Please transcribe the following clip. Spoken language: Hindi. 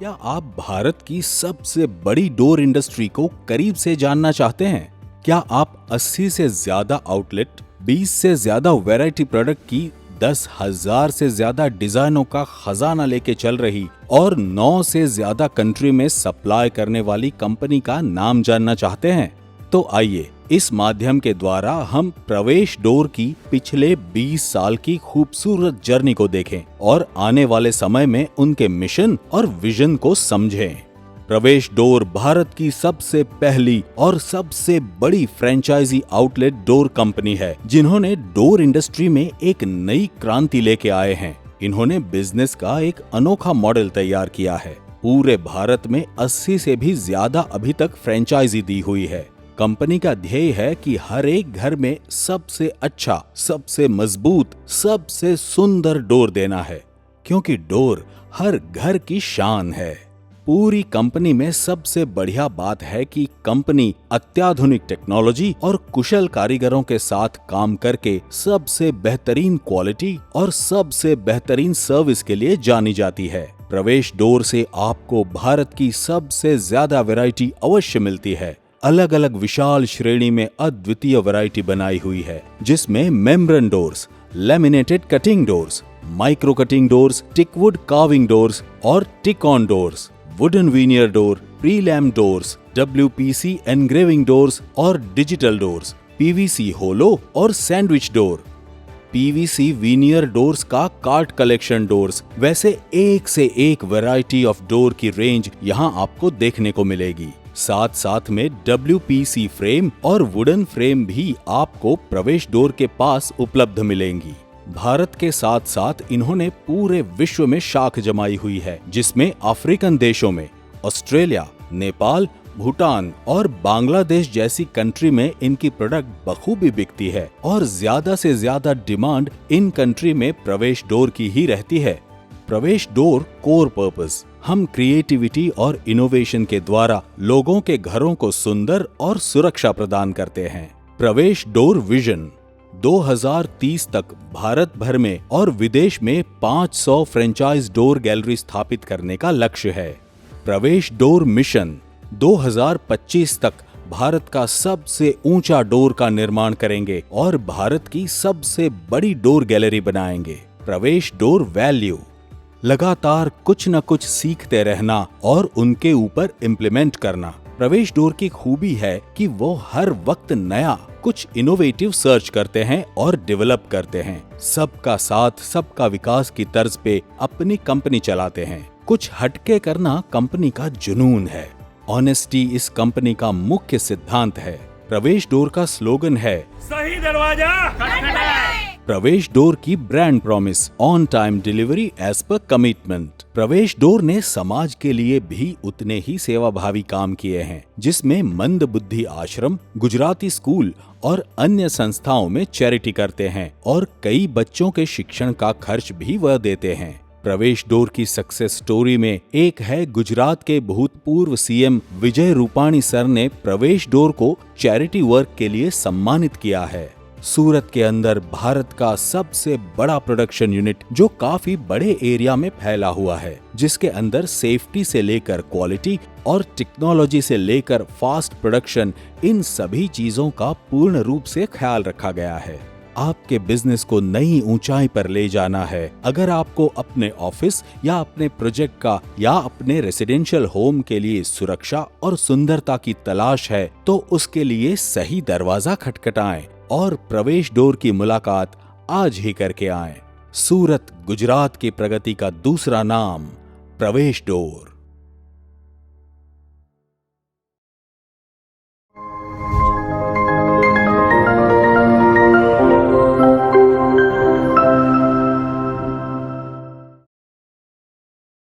क्या आप भारत की सबसे बड़ी डोर इंडस्ट्री को करीब से जानना चाहते हैं? क्या आप 80 से ज्यादा आउटलेट, 20 से ज्यादा वैरायटी प्रोडक्ट की 10,000 से ज्यादा डिजाइनों का खजाना लेके चल रही और 9 से ज्यादा कंट्री में सप्लाई करने वाली कंपनी का नाम जानना चाहते हैं? तो आइए इस माध्यम के द्वारा हम प्रवेश डोर की पिछले 20 साल की खूबसूरत जर्नी को देखें और आने वाले समय में उनके मिशन और विजन को समझें। प्रवेश डोर भारत की सबसे पहली और सबसे बड़ी फ्रेंचाइजी आउटलेट डोर कंपनी है, जिन्होंने डोर इंडस्ट्री में एक नई क्रांति लेके आए हैं। इन्होंने बिजनेस का एक अनोखा मॉडल तैयार किया है। पूरे भारत में 80 से भी ज्यादा अभी तक फ्रेंचाइजी दी हुई है। कंपनी का ध्येय है कि हर एक घर में सबसे अच्छा, सबसे मजबूत, सबसे सुंदर डोर देना है, क्योंकि डोर हर घर की शान है। पूरी कंपनी में सबसे बढ़िया बात है कि कंपनी अत्याधुनिक टेक्नोलॉजी और कुशल कारीगरों के साथ काम करके सबसे बेहतरीन क्वालिटी और सबसे बेहतरीन सर्विस के लिए जानी जाती है। प्रवेश डोर से आपको भारत की सबसे ज्यादा वैरायटी अवश्य मिलती है। अलग अलग विशाल श्रेणी में अद्वितीय वैरायटी बनाई हुई है, जिसमें membrane doors, laminated cutting doors, micro cutting doors, teakwood carving doors और teak on doors, wooden veneer door, prelam doors, WPC engraving doors और डिजिटल डोर्स, PVC होलो और sandwich door, PVC veneer doors का कार्ड कलेक्शन डोर्स। वैसे एक से एक वैरायटी ऑफ डोर की रेंज यहाँ आपको देखने को मिलेगी। साथ साथ में WPC फ्रेम और वुडन फ्रेम भी आपको प्रवेश डोर के पास उपलब्ध मिलेंगी। भारत के साथ साथ इन्होंने पूरे विश्व में शाख जमाई हुई है, जिसमें अफ्रीकन देशों में ऑस्ट्रेलिया, नेपाल, भूटान और बांग्लादेश जैसी कंट्री में इनकी प्रोडक्ट बखूबी बिकती है और ज्यादा से ज्यादा डिमांड इन कंट्री में प्रवेश डोर की ही रहती है। प्रवेश डोर कोर पर्पस, हम क्रिएटिविटी और इनोवेशन के द्वारा लोगों के घरों को सुंदर और सुरक्षा प्रदान करते हैं। प्रवेश डोर विजन, 2030 तक भारत भर में और विदेश में 500 फ्रेंचाइज डोर गैलरी स्थापित करने का लक्ष्य है। प्रवेश डोर मिशन, 2025 तक भारत का सबसे ऊंचा डोर का निर्माण करेंगे और भारत की सबसे बड़ी डोर गैलरी बनाएंगे। प्रवेश डोर वैल्यू, लगातार कुछ न कुछ सीखते रहना और उनके ऊपर इम्प्लीमेंट करना। प्रवेश डोर की खूबी है कि वो हर वक्त नया कुछ इनोवेटिव सर्च करते हैं और डेवलप करते हैं। सबका साथ, सबका विकास की तर्ज पे अपनी कंपनी चलाते हैं। कुछ हटके करना कंपनी का जुनून है। ऑनेस्टी इस कंपनी का मुख्य सिद्धांत है। प्रवेश डोर का स्लोगन है, सही दरवाजा खटखटाए। प्रवेश डोर की brand promise, on time delivery as per commitment. Pravesh door ने समाज के लिए भी उतने ही सेवाभावी काम किए हैं, जिसमें मंद बुद्धि आश्रम, गुजराती स्कूल और अन्य संस्थाओं में चैरिटी करते हैं और कई बच्चों के शिक्षण का खर्च भी वह देते हैं। प्रवेश डोर की सक्सेस स्टोरी में एक है गुजरात के भूतपूर्व CM विजय रूपाणी सर ने प्रवेश डोर को चैरिटी वर्क के लिए सम्मानित किया है। सूरत के अंदर भारत का सबसे बड़ा प्रोडक्शन यूनिट, जो काफी बड़े एरिया में फैला हुआ है, जिसके अंदर सेफ्टी से लेकर क्वालिटी और टेक्नोलॉजी से लेकर फास्ट प्रोडक्शन, इन सभी चीजों का पूर्ण रूप से ख्याल रखा गया है। आपके बिजनेस को नई ऊंचाई पर ले जाना है। अगर आपको अपने ऑफिस या अपने प्रोजेक्ट का या अपने रेसिडेंशियल होम के लिए सुरक्षा और सुंदरता की तलाश है, तो उसके लिए सही दरवाजा खटखटाएं और प्रवेश डोर की मुलाकात आज ही करके आएं। सूरत, गुजरात की प्रगति का दूसरा नाम, प्रवेश डोर।